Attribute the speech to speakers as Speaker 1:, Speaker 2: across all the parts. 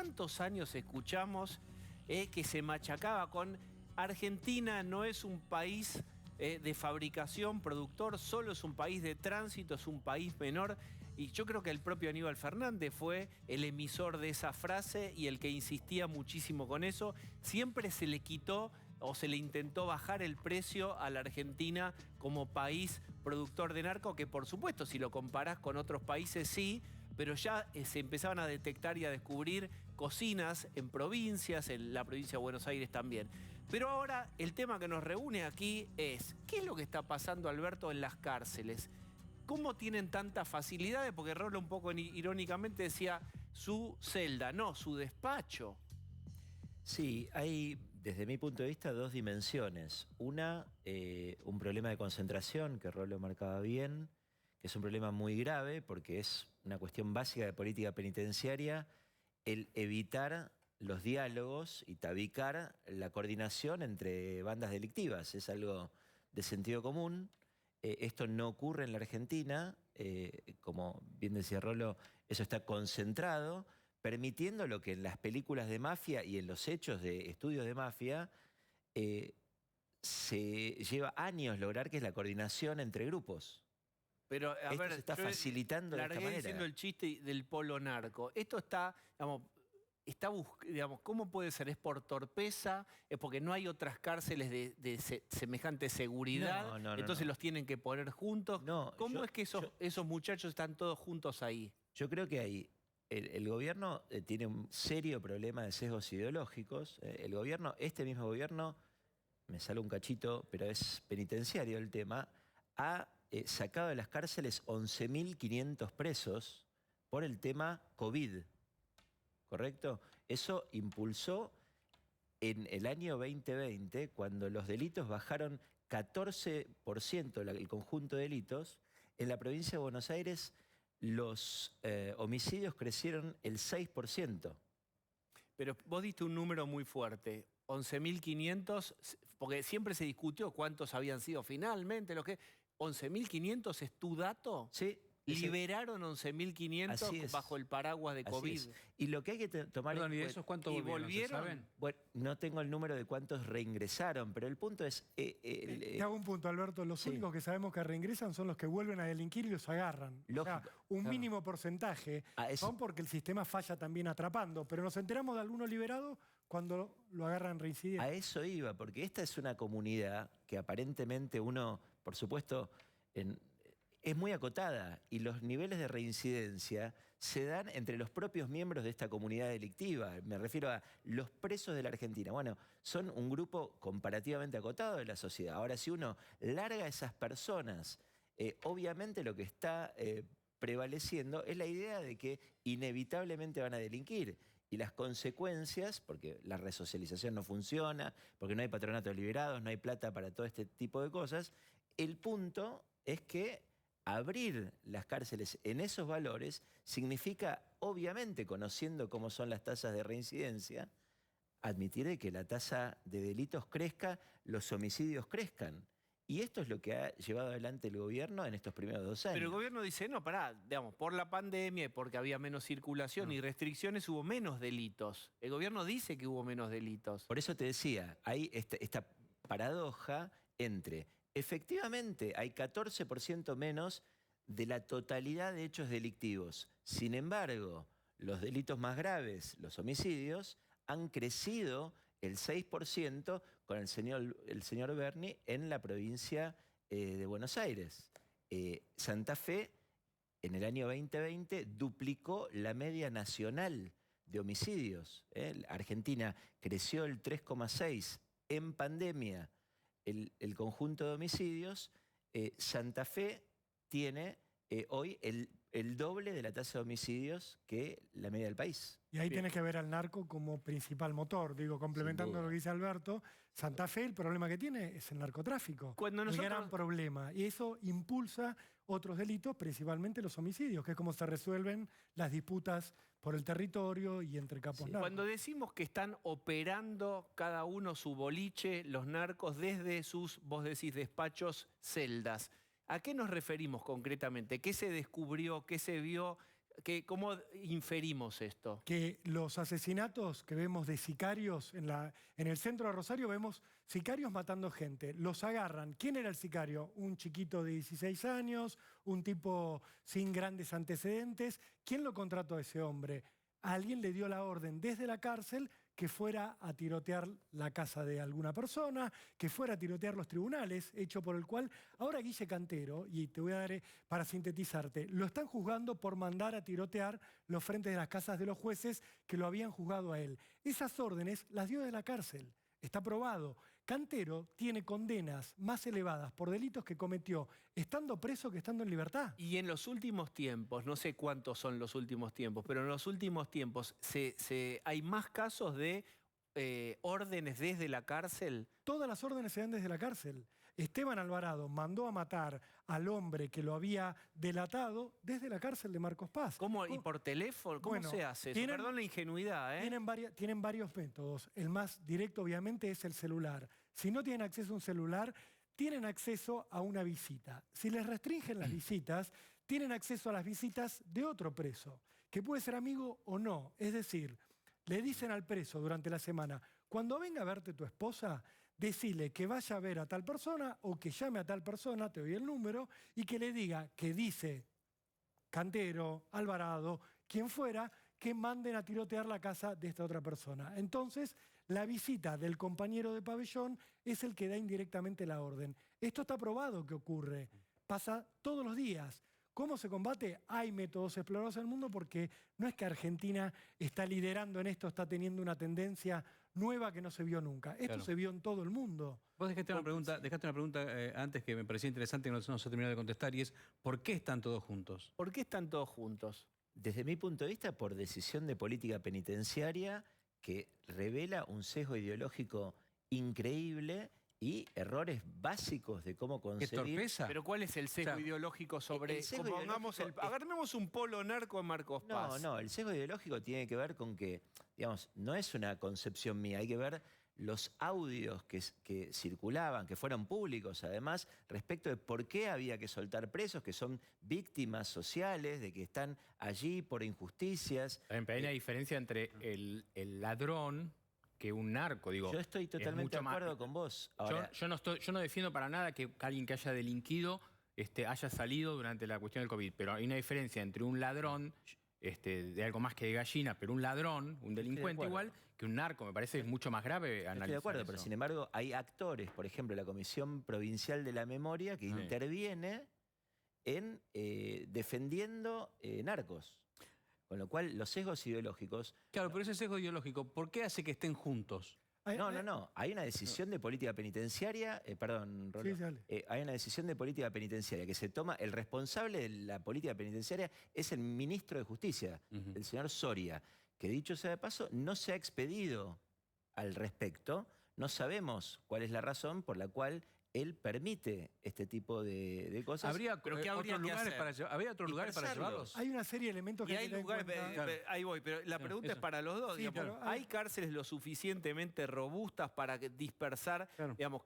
Speaker 1: ¿Cuántos años escuchamos que se machacaba con Argentina no es un país de fabricación, productor, solo es un país de tránsito, es un país menor? Y yo creo que el propio Aníbal Fernández fue el emisor de esa frase y el que insistía muchísimo con eso. Siempre se le quitó o se le intentó bajar el precio a la Argentina como país productor de narco, que por supuesto si lo comparás con otros países sí, pero ya se empezaban a detectar y a descubrir cocinas en provincias, en la provincia de Buenos Aires también. Pero ahora el tema que nos reúne aquí es, ¿qué es lo que está pasando, Alberto, en las cárceles? ¿Cómo tienen tantas facilidades? Porque Rolo un poco irónicamente decía su celda, no, su despacho.
Speaker 2: Sí, hay, desde mi punto de vista, dos dimensiones. Una, un problema de concentración, que Rolo marcaba bien, que es un problema muy grave porque es una cuestión básica de política penitenciaria, el evitar los diálogos y tabicar la coordinación entre bandas delictivas. Es algo de sentido común. Esto no ocurre en la Argentina, como bien decía Rolo, eso está concentrado, permitiendo lo que en las películas de mafia y en los hechos de estudios de mafia se lleva años lograr, que es la coordinación entre grupos.
Speaker 1: Pero, a
Speaker 2: Esto
Speaker 1: ver,
Speaker 2: se está
Speaker 1: yo
Speaker 2: facilitando de esta
Speaker 1: largué
Speaker 2: manera.
Speaker 1: diciendo el chiste del polo narco. Esto está, digamos, ¿cómo puede ser? ¿Es por torpeza? ¿Es porque no hay otras cárceles de semejante seguridad?
Speaker 2: No.
Speaker 1: Entonces los tienen que poner juntos.
Speaker 2: No,
Speaker 1: ¿Cómo es que esos muchachos están todos juntos ahí?
Speaker 2: yo creo que hay, el gobierno tiene un serio problema de sesgos ideológicos. El gobierno, este mismo gobierno, me sale un cachito, pero es penitenciario el tema, ha sacado de las cárceles 11.500 presos por el tema COVID, ¿correcto? Eso impulsó en el año 2020, cuando los delitos bajaron 14%, el conjunto de delitos, en la provincia de Buenos Aires los homicidios crecieron el 6%.
Speaker 1: Pero vos diste un número muy fuerte. 11.500, porque siempre se discutió cuántos habían sido finalmente. 11.500 es tu dato.
Speaker 2: Sí.
Speaker 1: Liberaron 11.500
Speaker 2: es,
Speaker 1: bajo el paraguas de COVID.
Speaker 2: Es. Y lo que hay que tomar
Speaker 3: Perdón,
Speaker 2: en
Speaker 3: ¿y
Speaker 2: cuenta...
Speaker 3: esos cuántos
Speaker 1: ¿Y
Speaker 3: volvieron?
Speaker 1: volvieron?
Speaker 2: Bueno, no tengo el número de cuántos reingresaron, pero el punto es...
Speaker 4: Te hago un punto, Alberto. Los únicos que sabemos que reingresan son los que vuelven a delinquir y los agarran.
Speaker 2: Lógico.
Speaker 4: O sea, un mínimo porcentaje. Son porque el sistema falla también atrapando. Pero nos enteramos de algunos liberados cuando lo agarran reincidiendo.
Speaker 2: A eso iba, porque esta es una comunidad que aparentemente uno, por supuesto, es muy acotada y los niveles de reincidencia se dan entre los propios miembros de esta comunidad delictiva. Me refiero a los presos de la Argentina. Bueno, son un grupo comparativamente acotado de la sociedad. Ahora, si uno larga a esas personas, obviamente lo que está prevaleciendo es la idea de que inevitablemente van a delinquir. Y las consecuencias, porque la resocialización no funciona, porque no hay patronatos liberados, no hay plata para todo este tipo de cosas, el punto es que abrir las cárceles en esos valores significa, obviamente, conociendo cómo son las tasas de reincidencia, admitir de que la tasa de delitos crezca, los homicidios crezcan. Y esto es lo que ha llevado adelante el gobierno en estos primeros 2 años.
Speaker 1: Pero el gobierno dice, no, pará, digamos, por la pandemia y porque había menos circulación y restricciones hubo menos delitos. El gobierno dice que hubo menos delitos.
Speaker 2: Por eso te decía, hay esta paradoja entre... Efectivamente, hay 14% menos de la totalidad de hechos delictivos. Sin embargo, los delitos más graves, los homicidios, han crecido el 6% con el señor Berni en la provincia de Buenos Aires. Santa Fe, en el año 2020, duplicó la media nacional de homicidios. Argentina creció el 3,6% en pandemia. El conjunto de homicidios, Santa Fe tiene hoy el doble de la tasa de homicidios que la media del país.
Speaker 4: Y ahí tenés que ver al narco como principal motor. Digo, complementando lo que dice Alberto, Santa Fe el problema que tiene es el narcotráfico. El gran problema. Y eso impulsa otros delitos, principalmente los homicidios, que es como se resuelven las disputas por el territorio y entre capos narcos.
Speaker 1: Cuando decimos que están operando cada uno su boliche, los narcos, desde sus, vos decís, despachos, celdas, ¿a qué nos referimos concretamente? ¿Qué se descubrió? ¿Qué se vio? ¿Cómo inferimos esto?
Speaker 4: Que los asesinatos que vemos de sicarios en el centro de Rosario, vemos sicarios matando gente. Los agarran. ¿Quién era el sicario? Un chiquito de 16 años, un tipo sin grandes antecedentes. ¿Quién lo contrató a ese hombre? Alguien le dio la orden desde la cárcel que fuera a tirotear la casa de alguna persona, que fuera a tirotear los tribunales, hecho por el cual ahora Guille Cantero, y te voy a dar para sintetizarte, lo están juzgando por mandar a tirotear los frentes de las casas de los jueces que lo habían juzgado a él. Esas órdenes las dio de la cárcel. Está probado. Cantero tiene condenas más elevadas por delitos que cometió estando preso que estando en libertad.
Speaker 1: Y en los últimos tiempos, no sé cuántos son los últimos tiempos, pero en los últimos tiempos hay más casos de órdenes desde la cárcel.
Speaker 4: Todas las órdenes se dan desde la cárcel. Esteban Alvarado mandó a matar al hombre que lo había delatado desde la cárcel de Marcos Paz.
Speaker 1: ¿Cómo? ¿Y por teléfono? ¿Cómo se hace eso? Perdón la ingenuidad, ¿eh?
Speaker 4: Tienen varios métodos. El más directo, obviamente, es el celular. Si no tienen acceso a un celular, tienen acceso a una visita. Si les restringen las visitas, tienen acceso a las visitas de otro preso, que puede ser amigo o no. Es decir, le dicen al preso durante la semana, cuando venga a verte tu esposa, decile que vaya a ver a tal persona o que llame a tal persona, te doy el número, y que le diga que dice Cantero, Alvarado, quien fuera, que manden a tirotear la casa de esta otra persona. Entonces, la visita del compañero de pabellón es el que da indirectamente la orden. Esto está probado que ocurre, pasa todos los días. ¿Cómo se combate? Hay métodos explorados en el mundo porque no es que Argentina está liderando en esto, está teniendo una tendencia nueva que no se vio nunca. Esto se vio en todo el mundo.
Speaker 3: Vos dejaste una pregunta antes que me parecía interesante, que no se ha terminado de contestar, y es ¿por qué están todos juntos?
Speaker 1: ¿Por qué están todos juntos?
Speaker 2: Desde mi punto de vista, por decisión de política penitenciaria que revela un sesgo ideológico increíble y errores básicos de cómo concebir.
Speaker 3: ¿Qué torpeza?
Speaker 1: ¿Pero cuál es el sesgo ideológico sobre... agarremos un polo narco en Marcos Paz.
Speaker 2: No, el sesgo ideológico tiene que ver con que, digamos, no es una concepción mía, hay que ver los audios que circulaban, que fueron públicos además, respecto de por qué había que soltar presos, que son víctimas sociales, de que están allí por injusticias.
Speaker 5: Pero hay una diferencia entre el ladrón que un narco, digo.
Speaker 2: Yo estoy totalmente de acuerdo con vos. Ahora,
Speaker 5: yo no defiendo para nada que alguien que haya delinquido haya salido durante la cuestión del COVID, pero hay una diferencia entre un ladrón de algo más que de gallina, pero un ladrón, un delincuente igual, que un narco. Me parece es mucho más grave analizar.
Speaker 2: Estoy de acuerdo,
Speaker 5: eso.
Speaker 2: pero sin embargo hay actores, por ejemplo, la Comisión Provincial de la Memoria, que interviene en defendiendo narcos. Con lo cual, los sesgos ideológicos...
Speaker 3: Claro, pero ese sesgo ideológico, ¿por qué hace que estén juntos?
Speaker 2: No. Hay una decisión de política penitenciaria, perdón, Rolo.
Speaker 4: Sí,
Speaker 2: hay una decisión de política penitenciaria que se toma, el responsable de la política penitenciaria es el ministro de Justicia, el señor Soria, que dicho sea de paso, no se ha expedido al respecto. No sabemos cuál es la razón por la cual él permite este tipo de cosas.
Speaker 3: ¿Habría otros lugares para llevarlos?
Speaker 4: Hay una serie de elementos que
Speaker 1: hay lugares, ahí voy, pero la pregunta es para los dos.
Speaker 4: Sí,
Speaker 1: digamos, ¿hay cárceles lo suficientemente robustas para dispersar, digamos,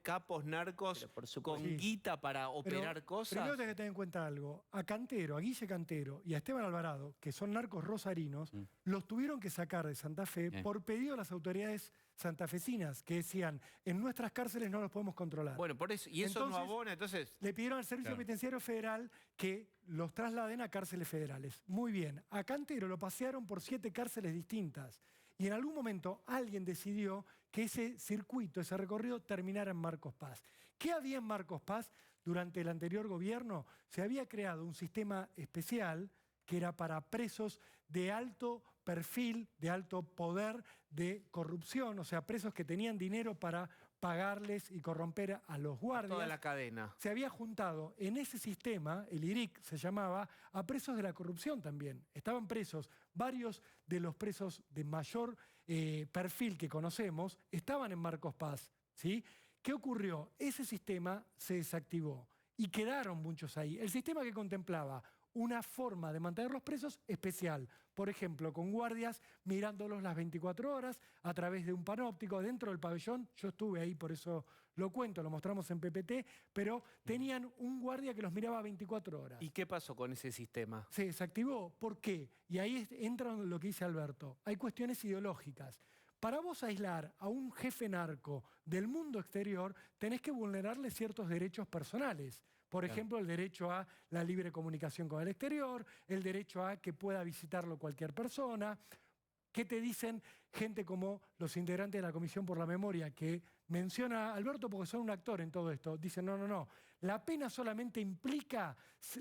Speaker 1: capos narcos con guita para operar cosas?
Speaker 4: Primero tenés que tener en cuenta algo. A Cantero, a Guille Cantero y a Esteban Alvarado, que son narcos rosarinos, los tuvieron que sacar de Santa Fe por pedido de las autoridades santafesinas, que decían, en nuestras cárceles no los podemos controlar.
Speaker 1: Bueno, por eso, y eso entonces, no abona, entonces...
Speaker 4: Le pidieron al Servicio Penitenciario Federal que los trasladen a cárceles federales. Muy bien. A Cantero lo pasearon por 7 cárceles distintas. Y en algún momento alguien decidió que ese circuito, ese recorrido, terminara en Marcos Paz. ¿Qué había en Marcos Paz durante el anterior gobierno? Se había creado un sistema especial que era para presos de alto perfil, de alto poder de corrupción, o sea, presos que tenían dinero para pagarles y corromper a los guardias.
Speaker 1: Toda la cadena.
Speaker 4: Se había juntado en ese sistema, el IRIC se llamaba, a presos de la corrupción también. Estaban presos, varios de los presos de mayor perfil que conocemos, estaban en Marcos Paz, ¿sí? ¿Qué ocurrió? Ese sistema se desactivó y quedaron muchos ahí. El sistema que contemplaba una forma de mantener los presos especial. Por ejemplo, con guardias mirándolos las 24 horas a través de un panóptico dentro del pabellón. Yo estuve ahí, por eso lo cuento, lo mostramos en PPT, pero tenían un guardia que los miraba 24 horas.
Speaker 1: ¿Y qué pasó con ese sistema?
Speaker 4: Se desactivó. ¿Por qué? Y ahí entra lo que dice Alberto. Hay cuestiones ideológicas. Para vos aislar a un jefe narco del mundo exterior, tenés que vulnerarle ciertos derechos personales. Por ejemplo, el derecho a la libre comunicación con el exterior, el derecho a que pueda visitarlo cualquier persona. ¿Qué te dicen gente como los integrantes de la Comisión por la Memoria, que menciona a Alberto porque son un actor en todo esto? Dicen, no, la pena solamente implica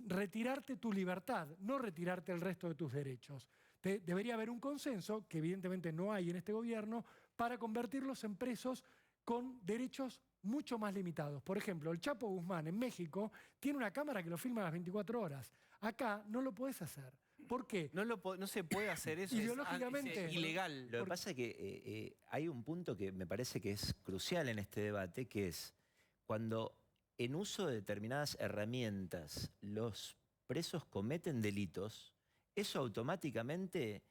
Speaker 4: retirarte tu libertad, no retirarte el resto de tus derechos. Debería haber un consenso, que evidentemente no hay en este gobierno, para convertirlos en presos con derechos mucho más limitados. Por ejemplo, el Chapo Guzmán en México tiene una cámara que lo filma a las 24 horas. Acá no lo podés hacer. ¿Por qué?
Speaker 1: No se puede hacer eso.
Speaker 4: Ideológicamente.
Speaker 1: Es ilegal.
Speaker 2: Lo que pasa es que hay un punto que me parece que es crucial en este debate, que es cuando en uso de determinadas herramientas los presos cometen delitos, eso automáticamente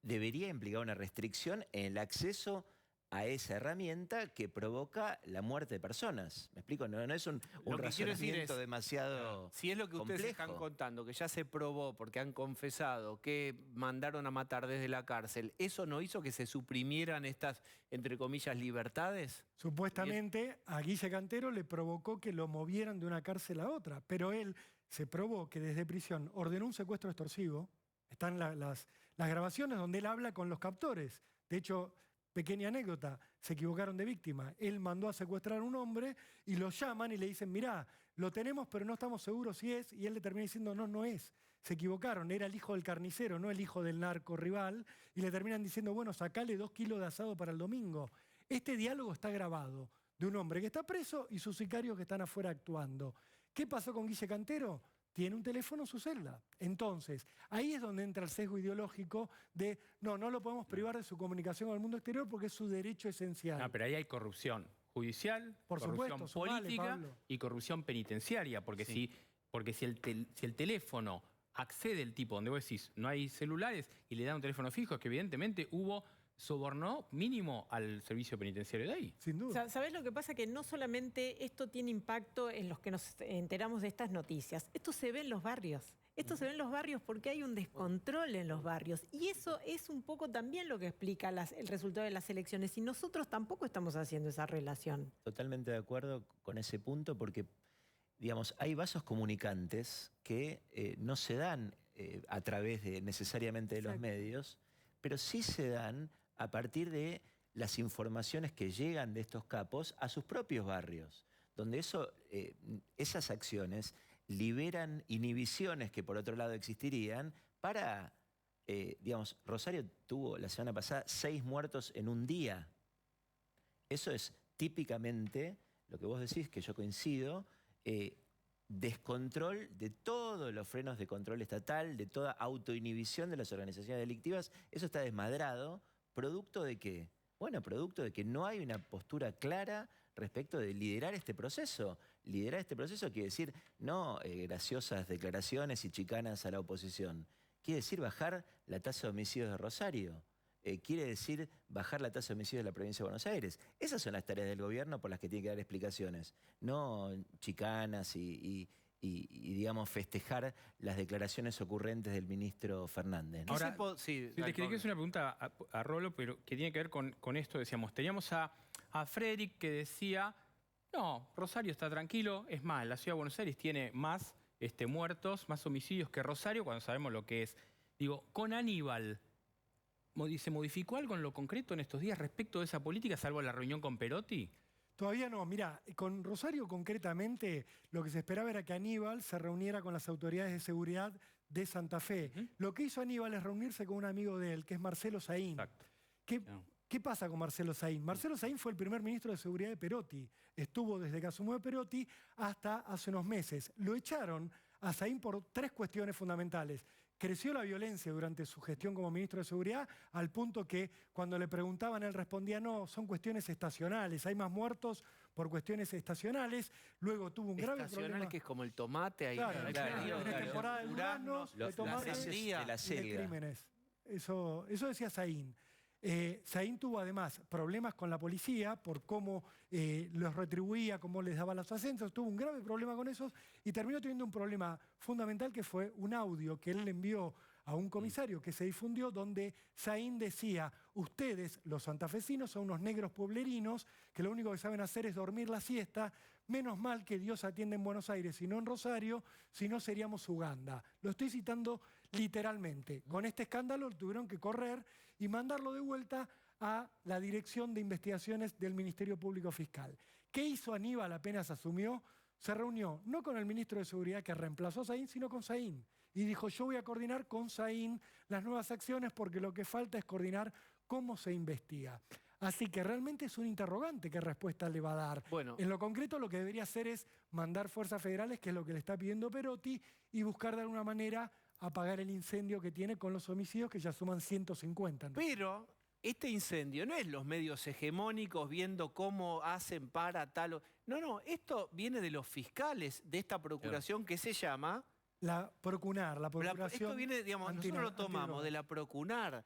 Speaker 2: debería implicar una restricción en el acceso a esa herramienta que provoca la muerte de personas. ¿Me explico? No es un razonamiento demasiado
Speaker 1: si es lo que ustedes
Speaker 2: complejo.
Speaker 1: están contando, que ya se probó porque han confesado que mandaron a matar desde la cárcel, ¿eso no hizo que se suprimieran estas, entre comillas, libertades?
Speaker 4: Supuestamente a Guille Cantero le provocó que lo movieran de una cárcel a otra, pero él se probó que desde prisión ordenó un secuestro extorsivo. Están las grabaciones donde él habla con los captores. De hecho, pequeña anécdota, se equivocaron de víctima. Él mandó a secuestrar a un hombre y lo llaman y le dicen, mirá, lo tenemos pero no estamos seguros si es, y él le termina diciendo, no es. Se equivocaron, era el hijo del carnicero, no el hijo del narco rival, y le terminan diciendo, bueno, sacale 2 kilos de asado para el domingo. Este diálogo está grabado de un hombre que está preso y sus sicarios que están afuera actuando. ¿Qué pasó con Guille Cantero? Tiene un teléfono en su celda. Entonces, ahí es donde entra el sesgo ideológico de no lo podemos privar de su comunicación al mundo exterior porque es su derecho esencial.
Speaker 5: No, pero ahí hay corrupción judicial,
Speaker 4: por
Speaker 5: corrupción
Speaker 4: supuesto,
Speaker 5: política y corrupción penitenciaria. Porque, si el teléfono accede el tipo donde vos decís no hay celulares y le da un teléfono fijo, es que evidentemente sobornó mínimo al servicio penitenciario de ahí.
Speaker 4: Sin duda.
Speaker 6: ¿Sabés lo que pasa? Que no solamente esto tiene impacto en los que nos enteramos de estas noticias. Esto se ve en los barrios. Esto se ve en los barrios porque hay un descontrol en los barrios. Y eso es un poco también lo que explica el resultado de las elecciones. Y nosotros tampoco estamos haciendo esa relación.
Speaker 2: Totalmente de acuerdo con ese punto porque, digamos, hay vasos comunicantes que no se dan a través necesariamente de los medios, pero sí se dan a partir de las informaciones que llegan de estos capos a sus propios barrios, donde esas acciones liberan inhibiciones que por otro lado existirían para, digamos, Rosario tuvo la semana pasada 6 muertos en un día. Eso es típicamente, lo que vos decís, que yo coincido, descontrol de todos los frenos de control estatal, de toda autoinhibición de las organizaciones delictivas. Eso está desmadrado. ¿Producto de qué? Bueno, producto de que no hay una postura clara respecto de liderar este proceso. Liderar este proceso quiere decir no graciosas declaraciones y chicanas a la oposición. Quiere decir bajar la tasa de homicidios de Rosario. Quiere decir bajar la tasa de homicidios de la provincia de Buenos Aires. Esas son las tareas del gobierno por las que tiene que dar explicaciones. No chicanas y digamos, festejar las declaraciones ocurrentes del ministro Fernández, ¿no?
Speaker 5: Ahora, les quería hacer una pregunta a Rolo, pero que tiene que ver con esto. Decíamos, teníamos a Frederick que decía, no, Rosario está tranquilo, es más, la ciudad de Buenos Aires tiene más muertos, más homicidios que Rosario, cuando sabemos lo que es. Digo, con Aníbal, ¿se modificó algo en lo concreto en estos días respecto de esa política, salvo la reunión con Perotti?
Speaker 4: Todavía no. Mirá, con Rosario concretamente lo que se esperaba era que Aníbal se reuniera con las autoridades de seguridad de Santa Fe. Lo que hizo Aníbal es reunirse con un amigo de él, que es Marcelo Saín.
Speaker 5: Exacto.
Speaker 4: ¿Qué pasa con Marcelo Saín? Marcelo Saín fue el primer ministro de Seguridad de Perotti. Estuvo desde que asumió Perotti hasta hace unos meses. Lo echaron a Saín por 3 cuestiones fundamentales. creció la violencia durante su gestión como ministro de Seguridad, al punto que cuando le preguntaban, él respondía, no, son cuestiones estacionales, hay más muertos por cuestiones estacionales. Luego tuvo un grave problema.
Speaker 1: Que es como el tomate ahí.
Speaker 4: Claro, en temporada de duranos, de tomates y de crímenes. Eso decía Saín. Saín tuvo además problemas con la policía por cómo los retribuía, cómo les daba los ascensos, tuvo un grave problema con esos y terminó teniendo un problema fundamental que fue un audio que él le envió a un comisario que se difundió donde Saín decía, ustedes, los santafesinos, son unos negros pueblerinos que lo único que saben hacer es dormir la siesta, menos mal que Dios atiende en Buenos Aires y no en Rosario, si no seríamos Uganda. Lo estoy citando literalmente. Con este escándalo tuvieron que correr y mandarlo de vuelta a la Dirección de Investigaciones del Ministerio Público Fiscal. ¿Qué hizo Aníbal apenas asumió? Se reunió no con el ministro de Seguridad que reemplazó a Saín, sino con Saín. Y dijo, yo voy a coordinar con Saín las nuevas acciones porque lo que falta es coordinar cómo se investiga. Así que realmente es un interrogante qué respuesta le va a dar.
Speaker 1: Bueno,
Speaker 4: en lo concreto lo que debería hacer es mandar fuerzas federales, que es lo que le está pidiendo Perotti, y buscar de alguna manera apagar el incendio que tiene con los homicidios que ya suman 150. ¿No?
Speaker 1: Pero este incendio no es los medios hegemónicos viendo cómo hacen para tal... No, esto viene de los fiscales de esta procuración que se llama...
Speaker 4: La Procunar, la procuración...
Speaker 1: Esto viene, digamos, nosotros lo tomamos de la Procunar.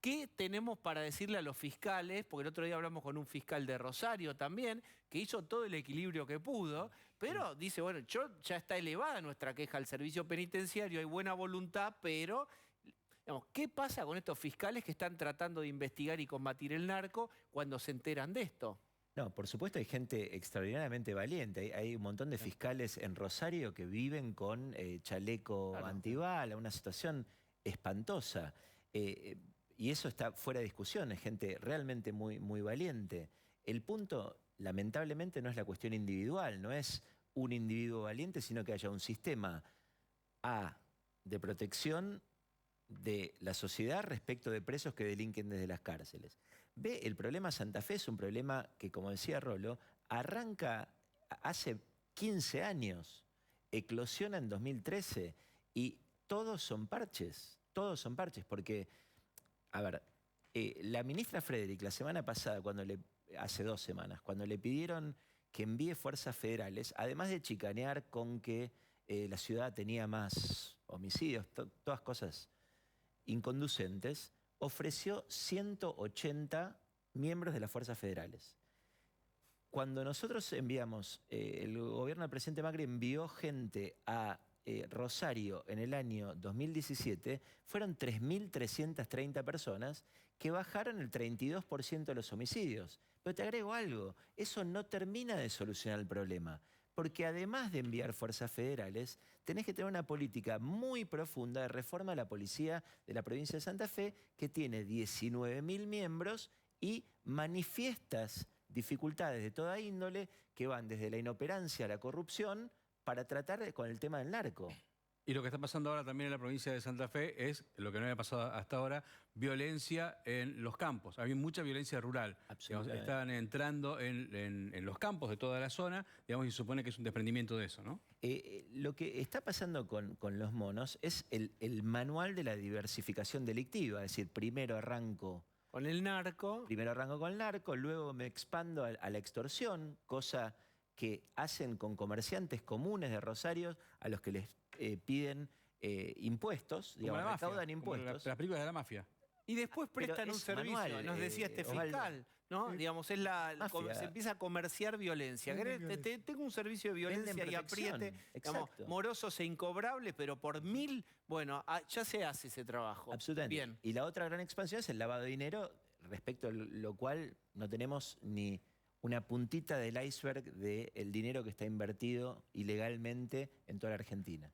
Speaker 1: ¿Qué tenemos para decirle a los fiscales? Porque el otro día hablamos con un fiscal de Rosario también, que hizo todo el equilibrio que pudo, pero dice, bueno, ya está elevada nuestra queja al servicio penitenciario, hay buena voluntad, pero... Digamos, ¿qué pasa con estos fiscales que están tratando de investigar y combatir el narco cuando se enteran de esto?
Speaker 2: No, por supuesto hay gente extraordinariamente valiente. Hay un montón de fiscales en Rosario que viven con chaleco antibala, una situación espantosa. Y eso está fuera de discusión, es gente realmente muy, muy valiente. El punto, lamentablemente, no es la cuestión individual, no es un individuo valiente, sino que haya un sistema de protección de la sociedad respecto de presos que delinquen desde las cárceles. El problema Santa Fe es un problema que, como decía Rolo, arranca hace 15 años, eclosiona en 2013 y todos son parches, porque, a ver, la ministra Frederick la semana pasada, hace 2 semanas, cuando le pidieron que envíe fuerzas federales, además de chicanear con que la ciudad tenía más homicidios, todas cosas inconducentes, ofreció 180 miembros de las fuerzas federales. Cuando nosotros enviamos, el gobierno del presidente Macri envió gente a Rosario en el año 2017, fueron 3.330 personas que bajaron el 32% de los homicidios. Pero te agrego algo, eso no termina de solucionar el problema. Porque además de enviar fuerzas federales, tenés que tener una política muy profunda de reforma de la policía de la provincia de Santa Fe, que tiene 19.000 miembros y manifiestas dificultades de toda índole que van desde la inoperancia a la corrupción para tratar con el tema del narco.
Speaker 3: Y lo que está pasando ahora también en la provincia de Santa Fe es, lo que no había pasado hasta ahora, violencia en los campos. Había mucha violencia rural. Digamos, estaban entrando en los campos de toda la zona, digamos, y se supone que es un desprendimiento de eso, ¿no?
Speaker 2: Lo que está pasando con los monos es el manual de la diversificación delictiva. Es decir, primero arranco
Speaker 1: con el narco.
Speaker 2: Luego me expando a la extorsión, cosa que hacen con comerciantes comunes de Rosario a los que les piden impuestos, digamos, recaudan impuestos.
Speaker 3: Las películas de la mafia.
Speaker 1: Y después prestan un servicio, manual, nos decía este fiscal, ¿no? Sí. Digamos, se empieza a comerciar violencia. Tengo un servicio de violencia y apriete, digamos, morosos e incobrables, pero por 1000, bueno, ya se hace ese trabajo.
Speaker 2: Absolutamente.
Speaker 1: Bien.
Speaker 2: Y la otra gran expansión es el lavado de dinero, respecto a lo cual no tenemos ni una puntita del iceberg del dinero que está invertido ilegalmente en toda la Argentina.